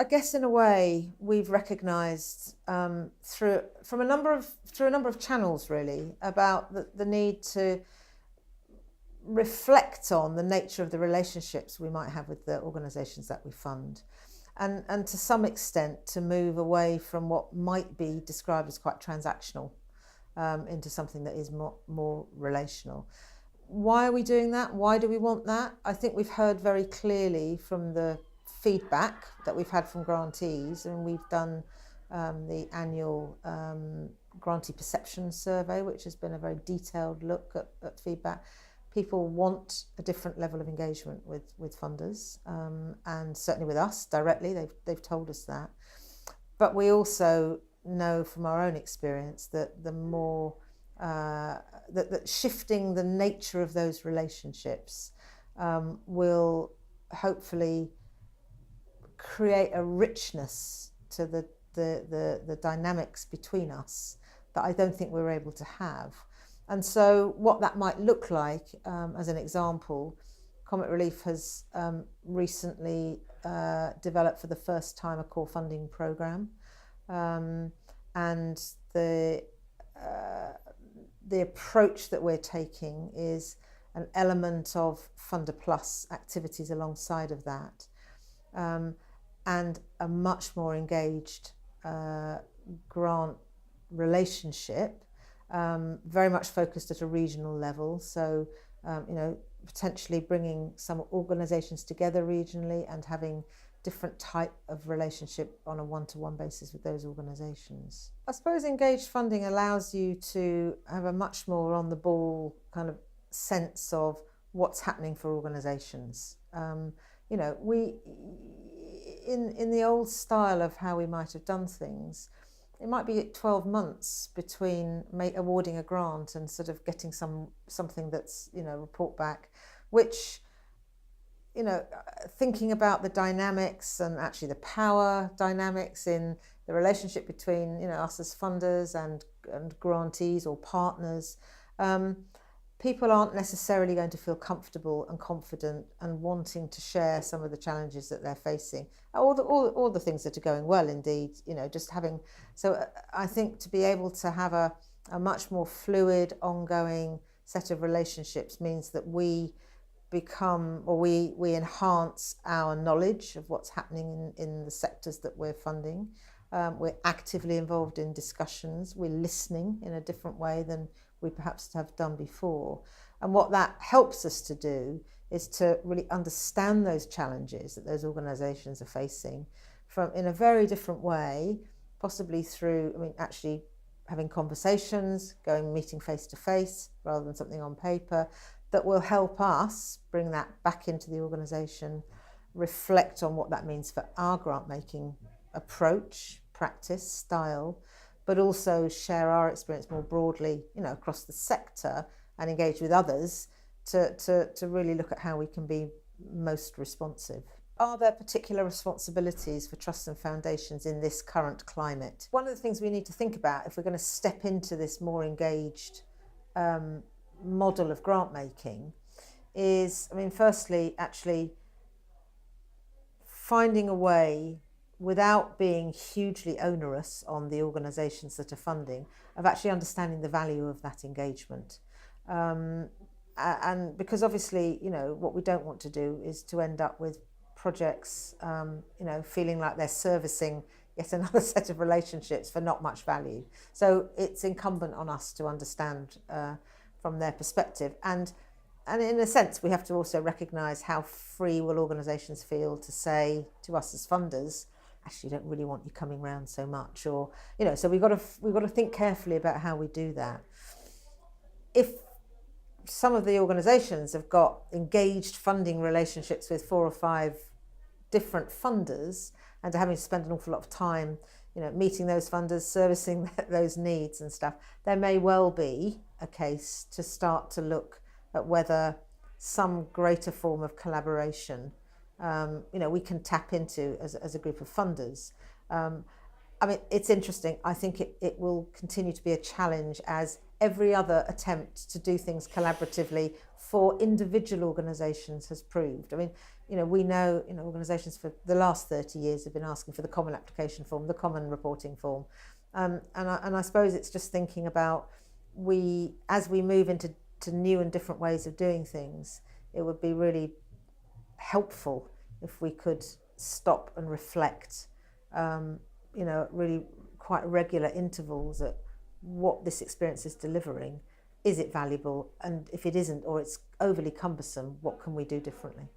I guess in a way we've recognised through a number of channels really about the need to reflect on the nature of the relationships we might have with the organisations that we fund, and to some extent to move away from what might be described as quite transactional into something that is more relational. Why are we doing that? Why do we want that? I think we've heard very clearly from the feedback that we've had from grantees, and we've done the annual grantee perception survey, which has been a very detailed look at feedback. People want a different level of engagement with funders, and certainly with us directly. They've told us that. But we also know from our own experience that the more that shifting the nature of those relationships will hopefully create a richness to the dynamics between us that I don't think we're able to have. And so what that might look like, as an example, Comet Relief has recently developed for the first time a core funding programme, and the approach that we're taking is an element of Funder Plus activities alongside of that, and a much more engaged grant relationship, very much focused at a regional level. So, potentially bringing some organisations together regionally and having different type of relationship on a one-to-one basis with those organisations. I suppose engaged funding allows you to have a much more on the ball kind of sense of what's happening for organisations. We in the old style of how we might have done things, it might be 12 months between awarding a grant and sort of getting something that's, report back, which, thinking about the dynamics and actually the power dynamics in the relationship between, us as funders and grantees or partners, people aren't necessarily going to feel comfortable and confident and wanting to share some of the challenges that they're facing, all the things that are going well indeed, just having. So I think to be able to have a much more fluid, ongoing set of relationships means that we become, or we enhance our knowledge of what's happening in the sectors that we're funding. We're actively involved in discussions. We're listening in a different way than we perhaps have done before. And what that helps us to do is to really understand those challenges that those organisations are facing in a very different way, possibly through, actually having conversations, meeting face to face rather than something on paper, that will help us bring that back into the organisation, reflect on what that means for our grant making approach, practice, style, but also share our experience more broadly, across the sector and engage with others to really look at how we can be most responsive. Are there particular responsibilities for trusts and foundations in this current climate? One of the things we need to think about if we're going to step into this more engaged model of grant making is, firstly, actually finding a way, without being hugely onerous on the organisations that are funding, of actually understanding the value of that engagement. And because obviously, what we don't want to do is to end up with projects, feeling like they're servicing yet another set of relationships for not much value. So it's incumbent on us to understand from their perspective. And in a sense, we have to also recognise how free will organisations feel to say to us as funders, actually don't really want you coming round so much, or so we've got to think carefully about how we do that. If some of the organisations have got engaged funding relationships with 4 or 5 different funders and are having to spend an awful lot of time, meeting those funders, servicing those needs and stuff, there may well be a case to start to look at whether some greater form of collaboration we can tap into as a group of funders. It's interesting. I think it will continue to be a challenge, as every other attempt to do things collaboratively for individual organisations has proved. we know, organisations for the last 30 years have been asking for the common application form, the common reporting form. And I suppose it's just thinking about as we move into new and different ways of doing things, it would be really helpful if we could stop and reflect, at really quite regular intervals at what this experience is delivering. Is it valuable? And if it isn't, or it's overly cumbersome, what can we do differently?